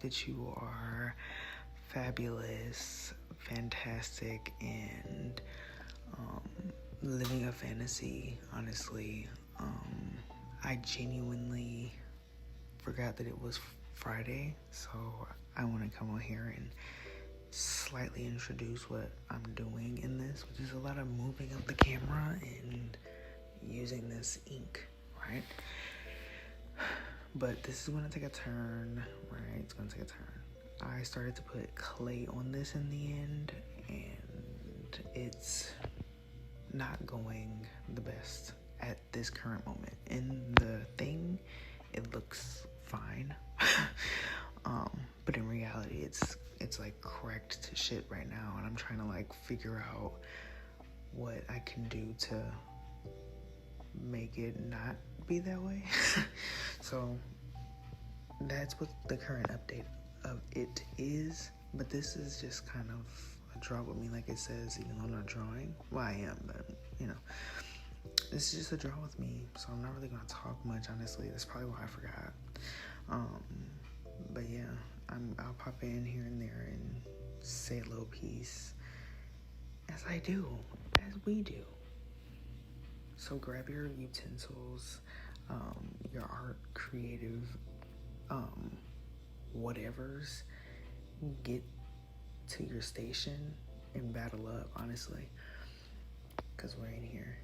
that you are fabulous, fantastic, and living a fantasy, honestly. I genuinely forgot that it was Friday, so I want to come on here and slightly introduce what I'm doing in this, which is a lot of moving of the camera and using this ink, right? But this is going to take a turn, right? It's going to take a turn. I started to put clay on this in the end, and it's not going the best at this current moment. In the thing, it looks fine. But in reality, it's like cracked to shit right now, and I'm trying to like figure out what I can do to make it not be that way. So that's what the current update of it is. But this is just kind of a draw with me, like it says, even though I'm not drawing. Well, I am, but you know, this is just a draw with me. So I'm not really gonna talk much, honestly. That's probably why I forgot. But yeah, I'll pop in here and there and say a little piece, as I do, as we do. So grab your utensils, your art, creative, whatevers. Get to your station and battle up, honestly, because we're in here.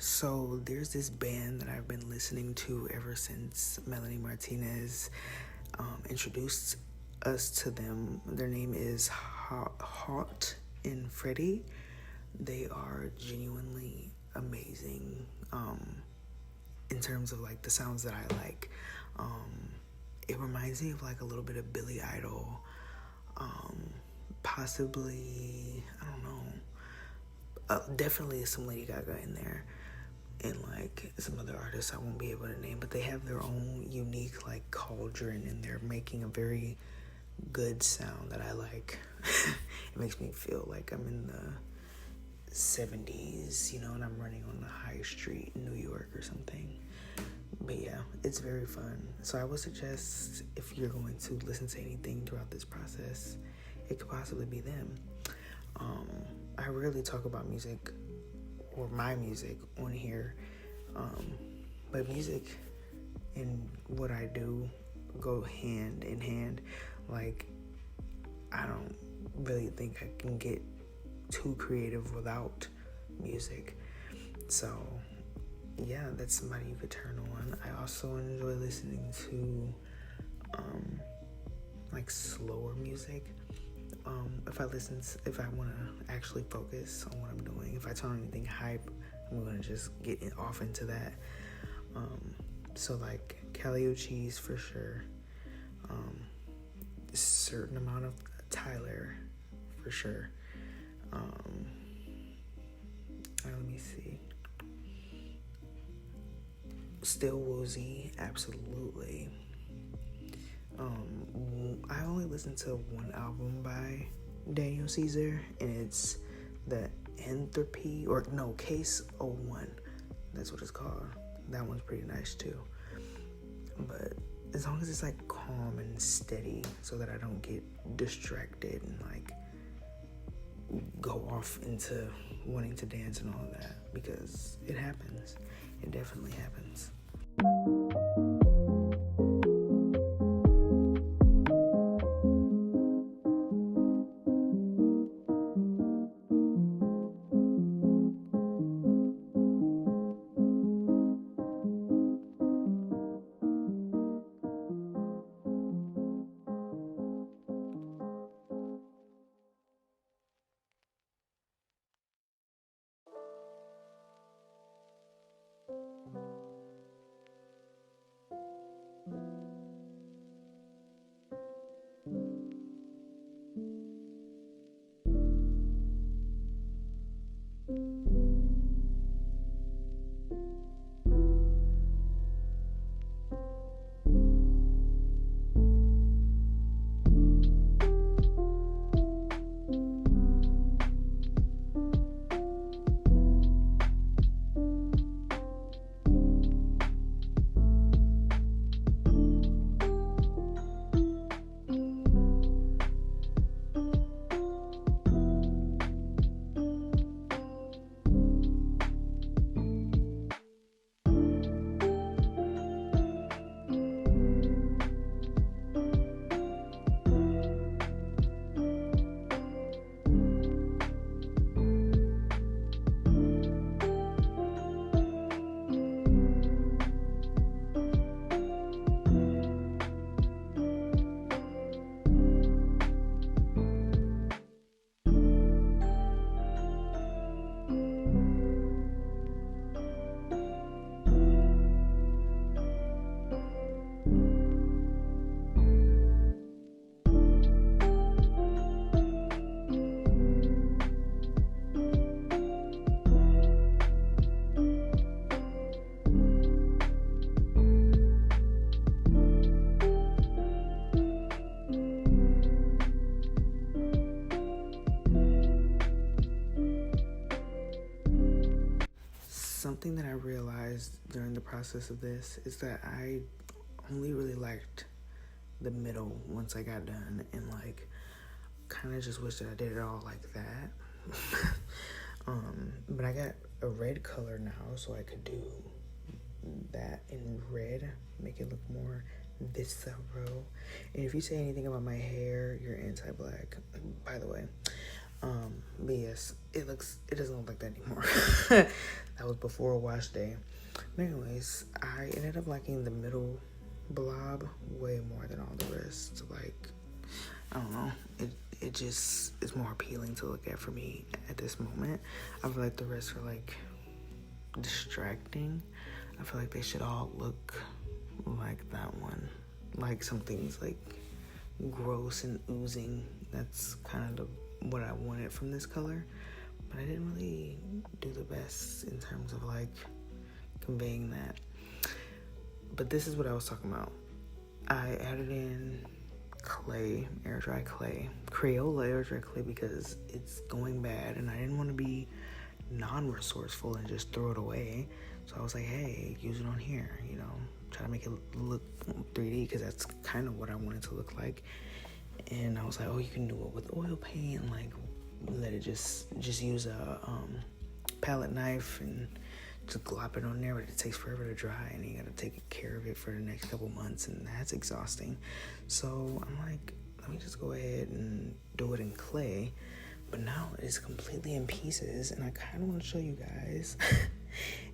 So there's this band that I've been listening to ever since Melanie Martinez introduced us to them. Their name is Hot and Freddie. They are genuinely amazing in terms of like the sounds that I like. It reminds me of like a little bit of Billy Idol, possibly, I don't know, definitely some Lady Gaga in there, and like some other artists I won't be able to name, but they have their own unique like cauldron, and they're making a very good sound that I like. It makes me feel like I'm in the 70s, you know, and I'm running on the high street in New York or something. But yeah, it's very fun. So I would suggest, if you're going to listen to anything throughout this process, it could possibly be them. I rarely talk about music or my music on here, but music and what I do go hand in hand. Like, I don't really think I can get too creative without music. So yeah, that's somebody you could turn on. I also enjoy listening to like slower music. If I want to actually focus on what I'm doing, if I turn on anything hype, I'm going to just get off into that. So like Cali Uchis for sure. A certain amount of Tyler for sure. Let me see. Still Woozy, absolutely. I only listened to one album by Daniel Caesar, and it's the Entropy, or no, Case 01. That's what it's called. That one's pretty nice too. But as long as it's like calm and steady so that I don't get distracted and like go off into wanting to dance and all of that, because it happens. It definitely happens. Something that I realized during the process of this is that I only really liked the middle once I got done, and like kind of just wish that I did it all like that. But I got a red color now, so I could do that in red, make it look more visceral. And if you say anything about my hair, you're anti-black, by the way. But yes, it doesn't look like that anymore. That was before wash day. But anyways, I ended up liking the middle blob way more than all the rest. Like, I don't know, it just is more appealing to look at for me at this moment. I feel like the rest are like distracting. I feel like they should all look like that one, like something's like gross and oozing. That's kind of what I wanted from this color, but I didn't really do the best in terms of like conveying that. But this is what I was talking about. I added in clay, air dry clay, Crayola air dry clay, because it's going bad and I didn't want to be non-resourceful and just throw it away. So I was like, hey, use it on here, you know, try to make it look 3D, because that's kind of what I wanted to look like. And I was like, oh, you can do it with oil paint, like let it just use a palette knife and just glop it on there, but it takes forever to dry and you gotta take care of it for the next couple months, and that's exhausting. So I'm like, let me just go ahead and do it in clay. But now it's completely in pieces, and I kind of want to show you guys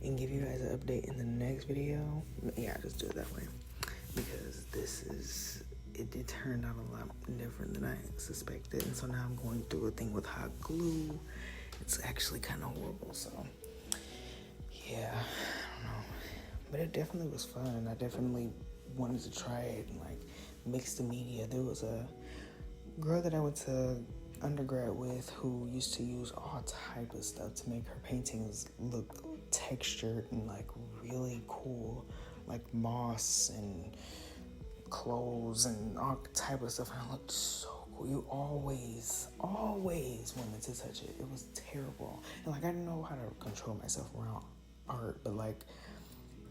and give you guys an update in the next video. Yeah, I'll just do it that way, because it turned out a lot different than I suspected. And so now I'm going through a thing with hot glue. It's actually kind of horrible, so yeah, I don't know. But it definitely was fun, and I definitely wanted to try it and like mix the media. There was a girl that I went to undergrad with who used to use all type of stuff to make her paintings look textured and like really cool, like moss and clothes and all type of stuff, and it looked so cool. You always wanted to touch it. It was terrible, and like I didn't know how to control myself around art, but like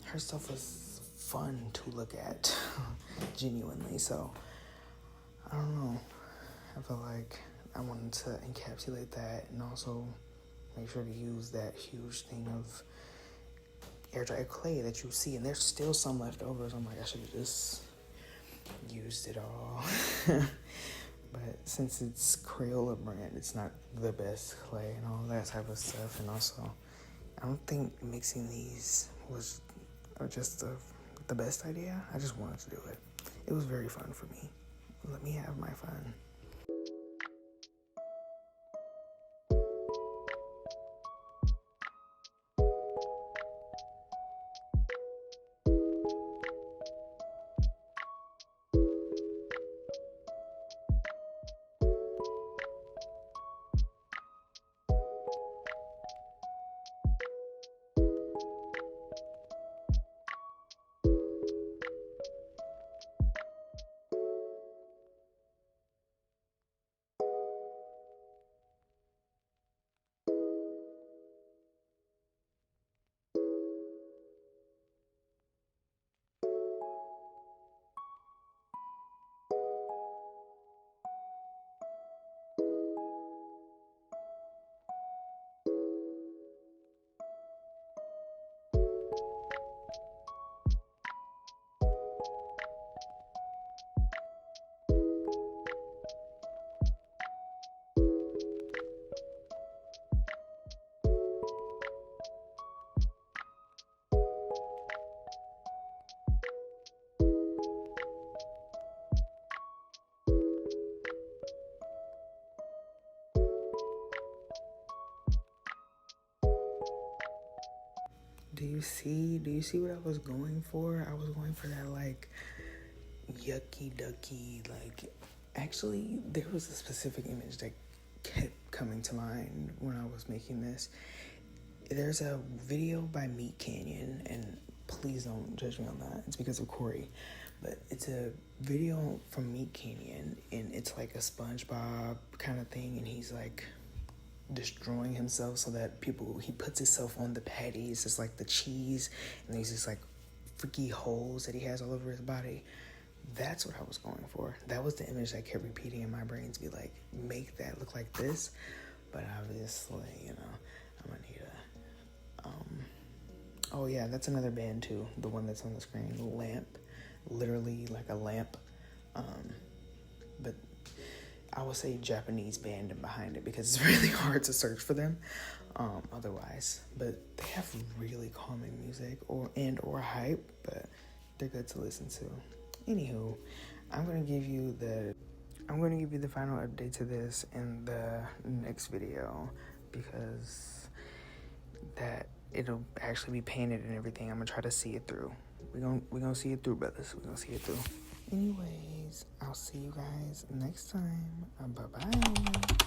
her stuff was fun to look at, genuinely. So I don't know. I feel like I wanted to encapsulate that and also make sure to use that huge thing of air dry clay that you see, and there's still some left over, so I'm like, I should have just used it all. But since it's Crayola brand, it's not the best clay and all that type of stuff. And also, I don't think mixing these was just the best idea. I just wanted to do it. It was very fun for me. Let me have my fun. Do you see what I was going for? I was going for that, like, yucky ducky, like, actually, there was a specific image that kept coming to mind when I was making this. There's a video by Meat Canyon, and please don't judge me on that. It's because of Corey. But it's a video from Meat Canyon, and it's like a SpongeBob kind of thing, and he's like destroying himself so that he puts himself on the patties. It's like the cheese, and there's these like freaky holes that he has all over his body. That's what I was going for. That was the image that kept repeating in my brain to be like, make that look like this. But obviously, I'm gonna need oh yeah, that's another band too, the one that's on the screen, Lamp, literally like a lamp, but I would say Japanese band behind it because it's really hard to search for them otherwise. But they have really calming music or hype, but they're good to listen to. Anywho, I'm gonna give you the final update to this in the next video, because that it'll actually be painted and everything. I'm gonna try to see it through. We're gonna see it through, brothers. We're gonna see it through. Anyways, I'll see you guys next time. Bye-bye.